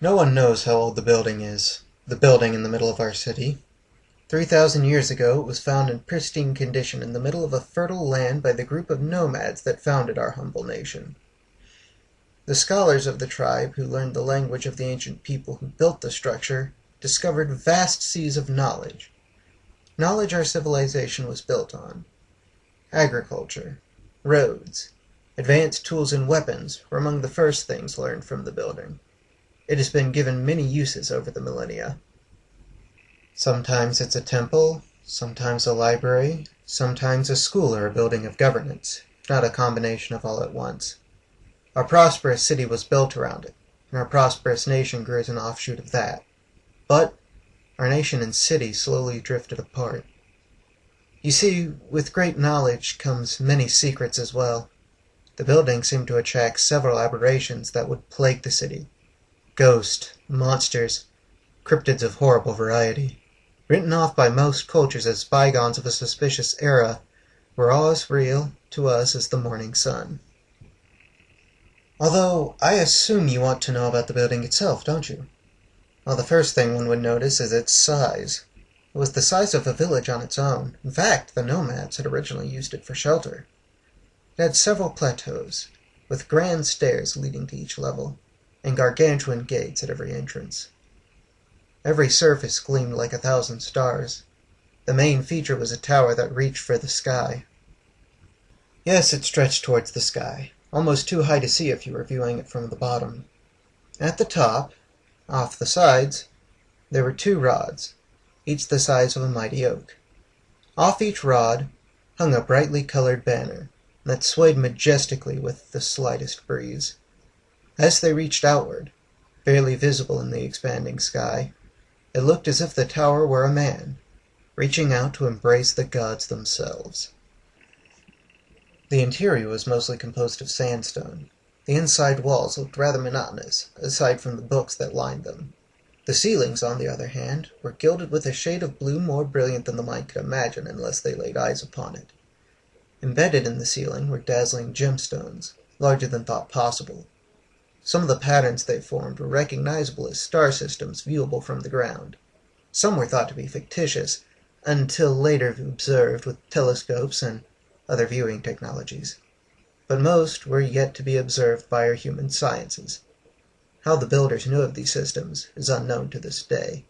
No one knows how old the building is. The building in the middle of our city. 3,000 years ago it was found in pristine condition in the middle of a fertile land by the group of nomads that founded our humble nation. The scholars of the tribe who learned the language of the ancient people who built the structure discovered vast seas of knowledge. Knowledge our civilization was built on. Agriculture, roads, advanced tools and weapons were among the first things learned from the building. It has been given many uses over the millennia. Sometimes it's a temple, sometimes a library, sometimes a school or a building of governance, if not a combination of all at once. Our prosperous city was built around it, and our prosperous nation grew as an offshoot of that. But our nation and city slowly drifted apart. You see, with great knowledge comes many secrets as well. The building seemed to attract several aberrations that would plague the city. Ghosts, monsters, cryptids of horrible variety, written off by most cultures as bygones of a suspicious era, were all as real to us as the morning sun. Although, I assume you want to know about the building itself, don't you? Well, the first thing one would notice is its size. It was the size of a village on its own. In fact, the nomads had originally used it for shelter. It had several plateaus, with grand stairs leading to each level, and gargantuan gates at every entrance. Every surface gleamed like 1,000 stars. The main feature was a tower that reached for the sky. Yes, it stretched towards the sky, almost too high to see if you were viewing it from the bottom. At the top, off the sides, there were 2 rods, each the size of a mighty oak. Off each rod hung a brightly colored banner that swayed majestically with the slightest breeze. As they reached outward, barely visible in the expanding sky, it looked as if the tower were a man, reaching out to embrace the gods themselves. The interior was mostly composed of sandstone. The inside walls looked rather monotonous, aside from the books that lined them. The ceilings, on the other hand, were gilded with a shade of blue more brilliant than the mind could imagine unless they laid eyes upon it. Embedded in the ceiling were dazzling gemstones, larger than thought possible. Some of the patterns they formed were recognizable as star systems viewable from the ground. Some were thought to be fictitious, until later observed with telescopes and other viewing technologies. But most were yet to be observed by our human sciences. How the builders knew of these systems is unknown to this day.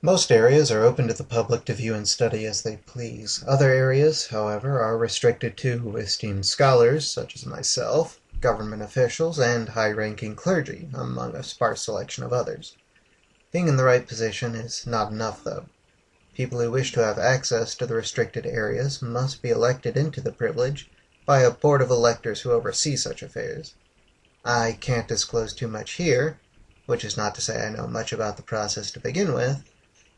Most areas are open to the public to view and study as they please. Other areas, however, are restricted to esteemed scholars, such as myself, government officials, and high-ranking clergy, among a sparse selection of others. Being in the right position is not enough, though. People who wish to have access to the restricted areas must be elected into the privilege by a board of electors who oversee such affairs. I can't disclose too much here, which is not to say I know much about the process to begin with,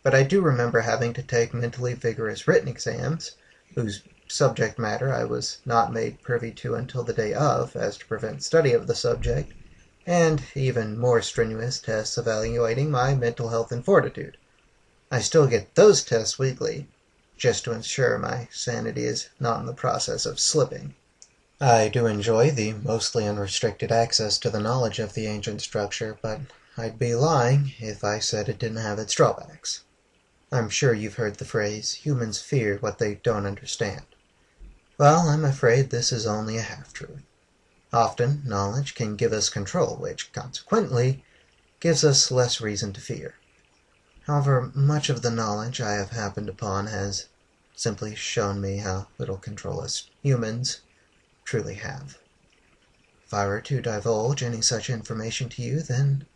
but I do remember having to take mentally vigorous written exams, whose subject matter I was not made privy to until the day of, as to prevent study of the subject, and even more strenuous tests evaluating my mental health and fortitude. I still get those tests weekly, just to ensure my sanity is not in the process of slipping. I do enjoy the mostly unrestricted access to the knowledge of the ancient structure, but I'd be lying if I said it didn't have its drawbacks. I'm sure you've heard the phrase, humans fear what they don't understand. Well, I'm afraid this is only a half-truth. Often, knowledge can give us control, which, consequently, gives us less reason to fear. However, much of the knowledge I have happened upon has simply shown me how little control us humans truly have. If I were to divulge any such information to you, then,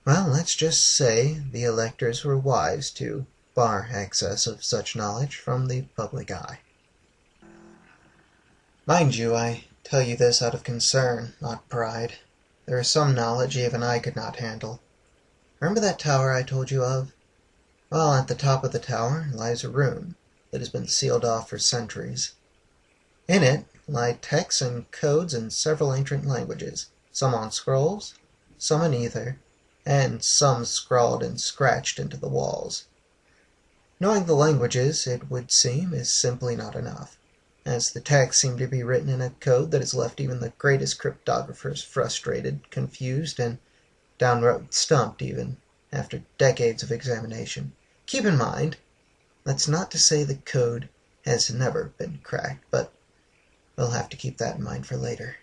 well, let's just say the electors were wise to bar access of such knowledge from the public eye. Mind you, I tell you this out of concern, not pride. There is some knowledge even I could not handle. Remember that tower I told you of? Well, at the top of the tower lies a room that has been sealed off for centuries. In it lie texts and codes in several ancient languages, some on scrolls, some in ether, and some scrawled and scratched into the walls. Knowing the languages, it would seem, is simply not enough, as the texts seem to be written in a code that has left even the greatest cryptographers frustrated, confused, and downright stumped even, after decades of examination. Keep in mind, that's not to say the code has never been cracked, but we'll have to keep that in mind for later.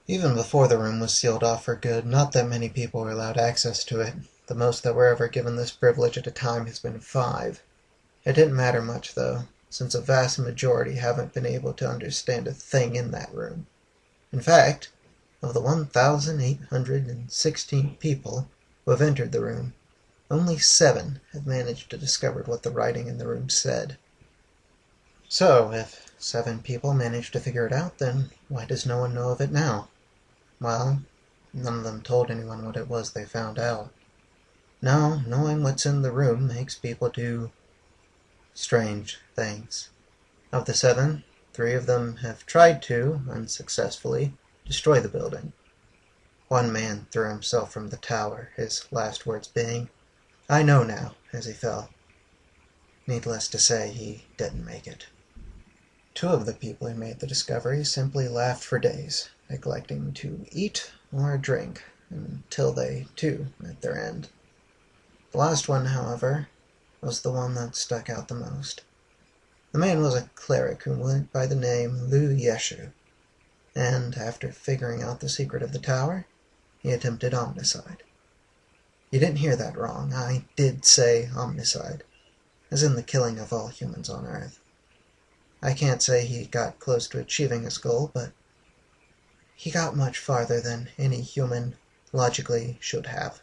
Even before the room was sealed off for good, not that many people were allowed access to it. The most that were ever given this privilege at a time has been 5. It didn't matter much, though, since a vast majority haven't been able to understand a thing in that room. In fact, of the 1,816 people who have entered the room, only 7 have managed to discover what the writing in the room said. So, if 7 people managed to figure it out, then why does no one know of it now? Well, none of them told anyone what it was they found out. Now, knowing what's in the room makes people do strange things. Of the 7, 3 of them have tried to, unsuccessfully, destroy the building. One man threw himself from the tower, his last words being, "I know now," as he fell. Needless to say, he didn't make it. 2 of the people who made the discovery simply laughed for days, neglecting to eat or drink, until they, too, met their end. The last one, however, was the one that stuck out the most. The man was a cleric who went by the name Lu Yeshu, and after figuring out the secret of the tower, he attempted omnicide. You didn't hear that wrong. I did say omnicide, as in the killing of all humans on Earth. I can't say he got close to achieving his goal, but he got much farther than any human logically should have.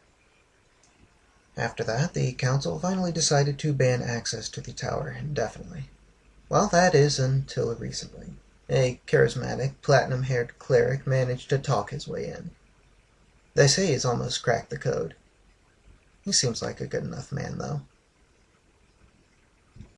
After that, the council finally decided to ban access to the tower indefinitely. Well, that is, until recently. A charismatic, platinum-haired cleric managed to talk his way in. They say he's almost cracked the code. He seems like a good enough man, though.